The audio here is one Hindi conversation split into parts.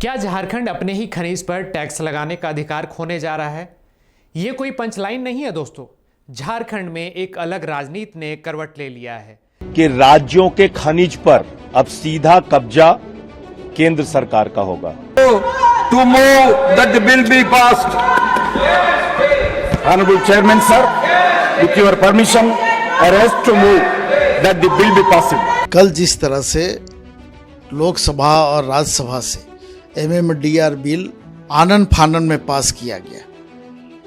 क्या झारखंड अपने ही खनिज पर टैक्स लगाने का अधिकार खोने जा रहा है? ये कोई पंचलाइन नहीं है दोस्तों। झारखंड में एक अलग राजनीति ने करवट ले लिया है कि राज्यों के खनिज पर अब सीधा कब्जा केंद्र सरकार का होगा। To move that the bill be passed. Honorable Chairman, sir, with your permission, I ask to move that the bill be passed. कल जिस तरह से लोकसभा और राज्यसभा से MMDR बिल आनन फानन में पास किया गया,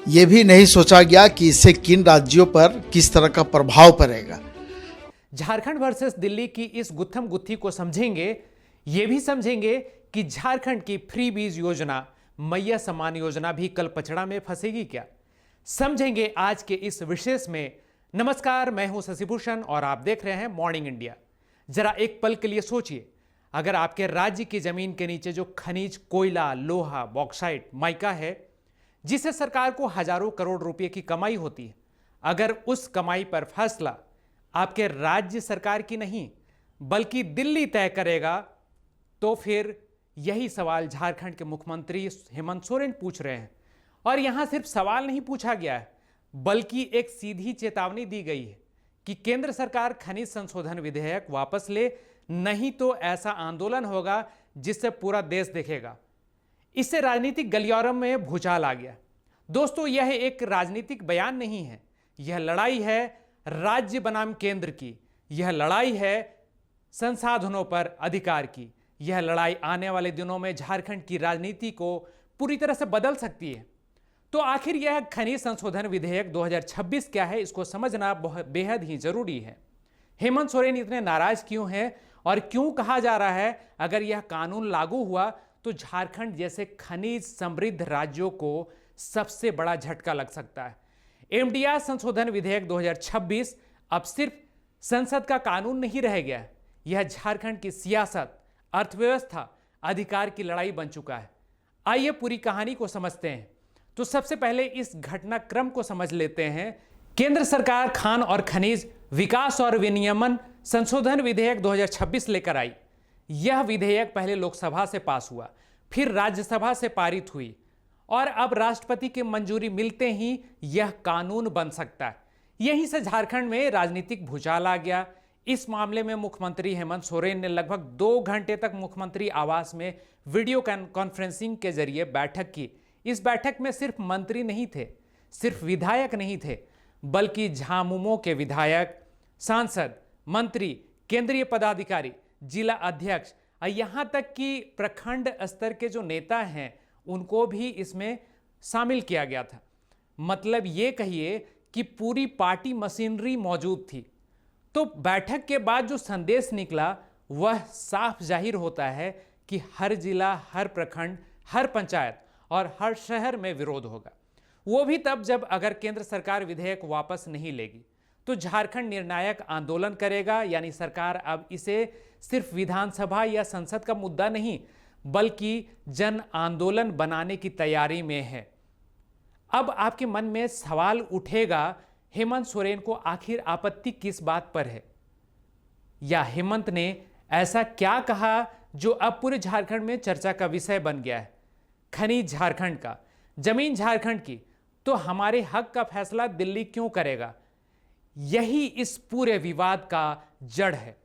ये भी नहीं सोचा गया कि इससे किन राज्यों पर किस तरह का प्रभाव पड़ेगा। झारखंड वर्सेस दिल्ली की इस गुत्थम गुत्थी को समझेंगे, ये भी समझेंगे कि झारखंड की फ्री बीज योजना, मैया सम्मान योजना भी कल पचड़ा में फंसेगी क्या? समझेंगे आज के इस विशेष में। नमस्कार, मैं हूं शशिभूषण और आप देख रहे हैं मॉर्निंग इंडिया। जरा एक पल के लिए सोचिए, अगर आपके राज्य की जमीन के नीचे जो खनिज, कोयला, लोहा, बॉक्साइट, माइका है, जिसे सरकार को हजारों करोड़ रुपए की कमाई होती है, अगर उस कमाई पर फैसला आपके राज्य सरकार की नहीं बल्कि दिल्ली तय करेगा, तो फिर यही सवाल झारखंड के मुख्यमंत्री हेमंत सोरेन पूछ रहे हैं। और यहां सिर्फ सवाल नहीं पूछा गया है, बल्कि एक सीधी चेतावनी दी गई है कि केंद्र सरकार खनिज संशोधन विधेयक वापस ले, नहीं तो ऐसा आंदोलन होगा जिससे पूरा देश देखेगा। इससे राजनीतिक गलियारों में भूचाल आ गया। दोस्तों, यह एक राजनीतिक बयान नहीं है, यह लड़ाई है राज्य बनाम केंद्र की, यह लड़ाई है संसाधनों पर अधिकार की। यह लड़ाई आने वाले दिनों में झारखंड की राजनीति को पूरी तरह से बदल सकती है। तो आखिर यह खनिज संशोधन विधेयक 2026 क्या है, इसको समझना बेहद ही जरूरी है। हेमंत सोरेन इतने नाराज क्यों हैं और क्यों कहा जा रहा है अगर यह कानून लागू हुआ तो झारखंड जैसे खनिज समृद्ध राज्यों को सबसे बड़ा झटका लग सकता है। एमडीआर संशोधन विधेयक 2026 अब सिर्फ संसद का कानून नहीं रह गया, यह झारखंड की सियासत, अर्थव्यवस्था, अधिकार की लड़ाई बन चुका है। आइए पूरी कहानी को समझते हैं। तो सबसे पहले इस घटनाक्रम को समझ लेते हैं। केंद्र सरकार खान और खनिज विकास और विनियमन संशोधन विधेयक 2026 लेकर आई। यह विधेयक पहले लोकसभा से पास हुआ, फिर राज्यसभा से पारित हुई और अब राष्ट्रपति की मंजूरी मिलते ही यह कानून बन सकता है। यहीं से झारखंड में राजनीतिक भूचाल आ गया। इस मामले में मुख्यमंत्री हेमंत सोरेन ने लगभग 2 घंटे तक मुख्यमंत्री आवास में वीडियो कॉन्फ्रेंसिंग के जरिए बैठक की। इस बैठक में सिर्फ मंत्री नहीं थे, सिर्फ विधायक नहीं थे, बल्कि झामुमो के विधायक, सांसद, मंत्री, केंद्रीय पदाधिकारी, जिला अध्यक्ष, यहां तक कि प्रखंड स्तर के जो नेता हैं उनको भी इसमें शामिल किया गया था। मतलब ये कहिए कि पूरी पार्टी मशीनरी मौजूद थी। तो बैठक के बाद जो संदेश निकला वह साफ जाहिर होता है कि हर जिला, हर प्रखंड, हर पंचायत और हर शहर में विरोध होगा। वो भी तब जब अगर केंद्र सरकार विधेयक वापस नहीं लेगी तो झारखंड निर्णायक आंदोलन करेगा। यानी सरकार अब इसे सिर्फ विधानसभा या संसद का मुद्दा नहीं बल्कि जन आंदोलन बनाने की तैयारी में है। अब आपके मन में सवाल उठेगा, हेमंत सोरेन को आखिर आपत्ति किस बात पर है, या हेमंत ने ऐसा क्या कहा जो अब पूरे झारखंड में चर्चा का विषय बन गया है? खनिज झारखंड का, जमीन झारखंड की, तो हमारे हक का फैसला दिल्ली क्यों करेगा? यही इस पूरे विवाद का जड़ है।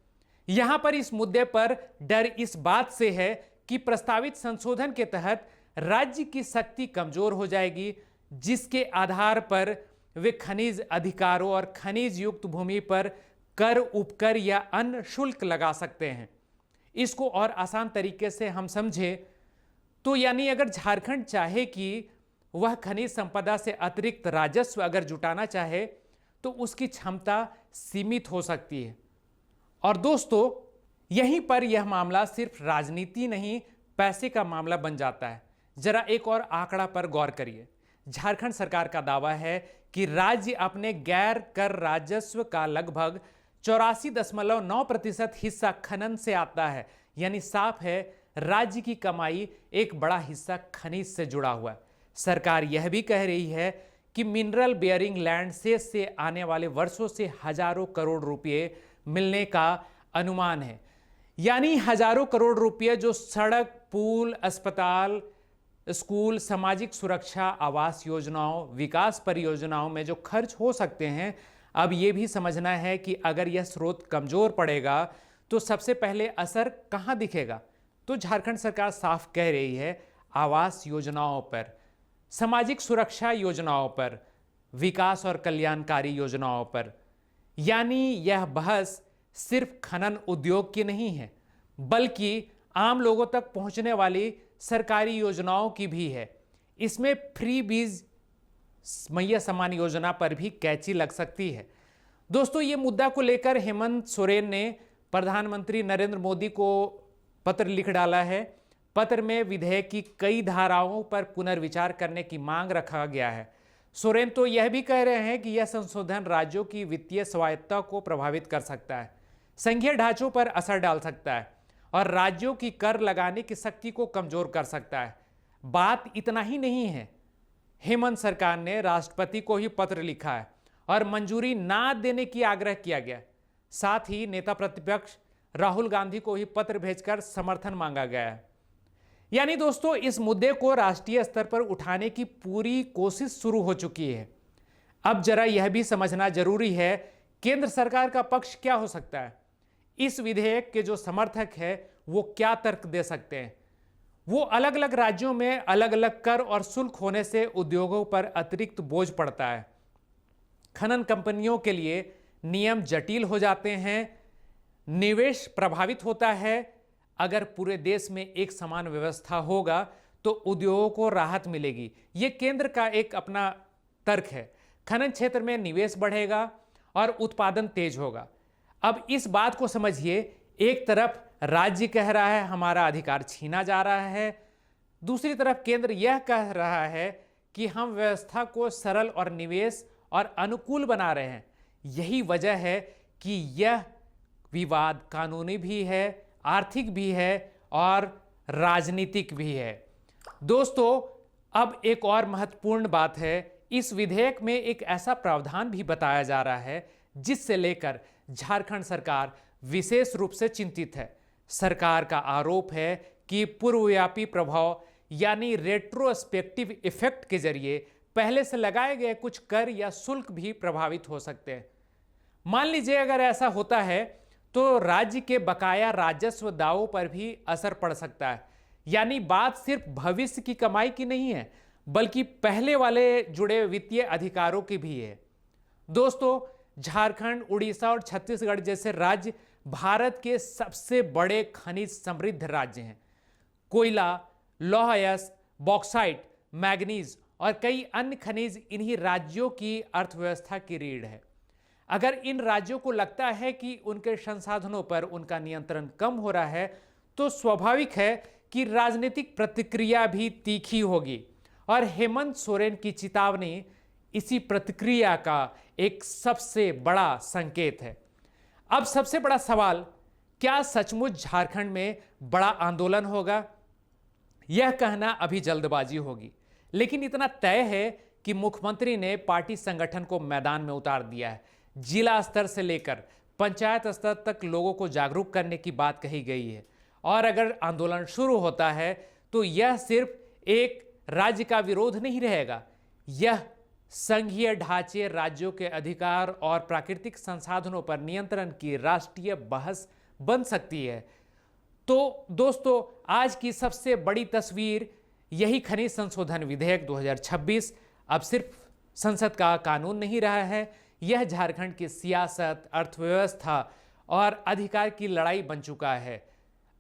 यहां पर इस मुद्दे पर डर इस बात से है कि प्रस्तावित संशोधन के तहत राज्य की शक्ति कमजोर हो जाएगी, जिसके आधार पर वे खनिज अधिकारों और खनिज युक्त भूमि पर कर, उपकर या अन्य शुल्क लगा सकते हैं। इसको और आसान तरीके से हम समझे तो यानी अगर झारखंड चाहे कि वह खनिज संपदा से अतिरिक्त राजस्व अगर जुटाना चाहे तो उसकी क्षमता सीमित हो सकती है। और दोस्तों, यहीं पर यह मामला सिर्फ राजनीति नहीं, पैसे का मामला बन जाता है। जरा एक और आंकड़ा पर गौर करिए। झारखंड सरकार का दावा है कि राज्य अपने गैर कर राजस्व का लगभग 84.9% हिस्सा खनन से आता है। यानी साफ है, राज्य की कमाई एक बड़ा हिस्सा खनिज से जुड़ा हुआ है। सरकार यह भी कह रही है कि मिनरल बेयरिंग लैंड से आने वाले वर्षों से हजारों करोड़ रुपए मिलने का अनुमान है। यानी हजारों करोड़ रुपए जो सड़क, पुल, अस्पताल, स्कूल, सामाजिक सुरक्षा, आवास योजनाओं, विकास परियोजनाओं में जो खर्च हो सकते हैं, अब ये भी समझना है कि अगर यह स्रोत कमजोर पड़ेगा तो सबसे पहले असर कहां दिखेगा। तो झारखंड सरकार साफ कह रही है आवास योजनाओं पर, सामाजिक सुरक्षा योजनाओं पर, विकास और कल्याणकारी योजनाओं पर। यानी यह बहस सिर्फ खनन उद्योग की नहीं है, बल्कि आम लोगों तक पहुंचने वाली सरकारी योजनाओं की भी है। इसमें फ्री बीज मैया सम्मान योजना पर भी कैंची लग सकती है। दोस्तों, ये मुद्दा को लेकर हेमंत सोरेन ने प्रधानमंत्री नरेंद्र मोदी को पत्र लिख डाला है। पत्र में विधेयक की कई धाराओं पर पुनर्विचार करने की मांग रखा गया है। सोरेन तो यह भी कह रहे हैं कि यह संशोधन राज्यों की वित्तीय स्वायत्तता को प्रभावित कर सकता है, संघीय ढांचों पर असर डाल सकता है और राज्यों की कर लगाने की शक्ति को कमजोर कर सकता है। बात इतना ही नहीं है, हेमंत सरकार ने राष्ट्रपति को ही पत्र लिखा है और मंजूरी ना देने की आग्रह किया गया। साथ ही नेता प्रतिपक्ष राहुल गांधी को ही पत्र भेजकर समर्थन मांगा गया है। यानी दोस्तों, इस मुद्दे को राष्ट्रीय स्तर पर उठाने की पूरी कोशिश शुरू हो चुकी है। अब जरा यह भी समझना जरूरी है केंद्र सरकार का पक्ष क्या हो सकता है। इस विधेयक के जो समर्थक है वो क्या तर्क दे सकते हैं। वो अलग अलग राज्यों में अलग अलग कर और शुल्क होने से उद्योगों पर अतिरिक्त बोझ पड़ता है। खनन कंपनियों के लिए नियम जटिल हो जाते हैं, निवेश प्रभावित होता है। अगर पूरे देश में एक समान व्यवस्था होगा तो उद्योगों को राहत मिलेगी। ये केंद्र का एक अपना तर्क है। खनन क्षेत्र में निवेश बढ़ेगा और उत्पादन तेज होगा। अब इस बात को समझिए, एक तरफ राज्य कह रहा है हमारा अधिकार छीना जा रहा है, दूसरी तरफ केंद्र यह कह रहा है कि हम व्यवस्था को सरल और निवेश और अनुकूल बना रहे हैं। यही वजह है कि यह विवाद कानूनी भी है, आर्थिक भी है और राजनीतिक भी है। दोस्तों, अब एक और महत्वपूर्ण बात है, इस विधेयक में एक ऐसा प्रावधान भी बताया जा रहा है जिससे लेकर झारखंड सरकार विशेष रूप से चिंतित है। सरकार का आरोप है कि पूर्वव्यापी प्रभाव यानी रेट्रोस्पेक्टिव इफेक्ट के जरिए पहले से लगाए गए कुछ कर या शुल्क भी प्रभावित हो सकते हैं। मान लीजिए अगर ऐसा होता है तो राज्य के बकाया राजस्व दावों पर भी असर पड़ सकता है। यानी बात सिर्फ भविष्य की कमाई की नहीं है, बल्कि पहले वाले जुड़े वित्तीय अधिकारों की भी है। दोस्तों, झारखंड, उड़ीसा और छत्तीसगढ़ जैसे राज्य भारत के सबसे बड़े खनिज समृद्ध राज्य हैं। कोयला, लौह अयस्क, बॉक्साइट, मैग्नीज और कई अन्य खनिज इन्हीं राज्यों की अर्थव्यवस्था की रीढ़ है। अगर इन राज्यों को लगता है कि उनके संसाधनों पर उनका नियंत्रण कम हो रहा है तो स्वाभाविक है कि राजनीतिक प्रतिक्रिया भी तीखी होगी और हेमंत सोरेन की चेतावनी इसी प्रतिक्रिया का एक सबसे बड़ा संकेत है। अब सबसे बड़ा सवाल, क्या सचमुच झारखंड में बड़ा आंदोलन होगा? यह कहना अभी जल्दबाजी होगी, लेकिन इतना तय है कि मुख्यमंत्री ने पार्टी संगठन को मैदान में उतार दिया है। जिला स्तर से लेकर पंचायत स्तर तक लोगों को जागरूक करने की बात कही गई है और अगर आंदोलन शुरू होता है तो यह सिर्फ एक राज्य का विरोध नहीं रहेगा, यह संघीय ढांचे, राज्यों के अधिकार और प्राकृतिक संसाधनों पर नियंत्रण की राष्ट्रीय बहस बन सकती है। तो दोस्तों, आज की सबसे बड़ी तस्वीर यही खनिज संशोधन विधेयक 2026 अब सिर्फ संसद का कानून नहीं रहा है, यह झारखंड की सियासत, अर्थव्यवस्था और अधिकार की लड़ाई बन चुका है।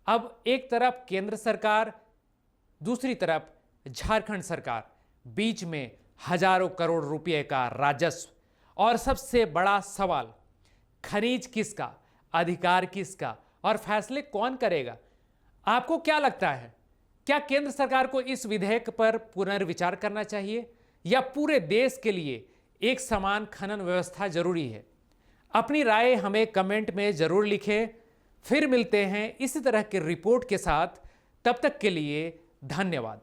अब एक तरफ केंद्र सरकार, दूसरी तरफ झारखंड सरकार, बीच में हजारों करोड़ रुपए का राजस्व और सबसे बड़ा सवाल, खनिज किसका, अधिकार किसका और फैसले कौन करेगा? आपको क्या लगता है, क्या केंद्र सरकार को इस विधेयक पर पुनर्विचार करना चाहिए या पूरे देश के लिए एक समान खनन व्यवस्था जरूरी है? अपनी राय हमें कमेंट में जरूर लिखें। फिर मिलते हैं इसी तरह की रिपोर्ट के साथ, तब तक के लिए धन्यवाद।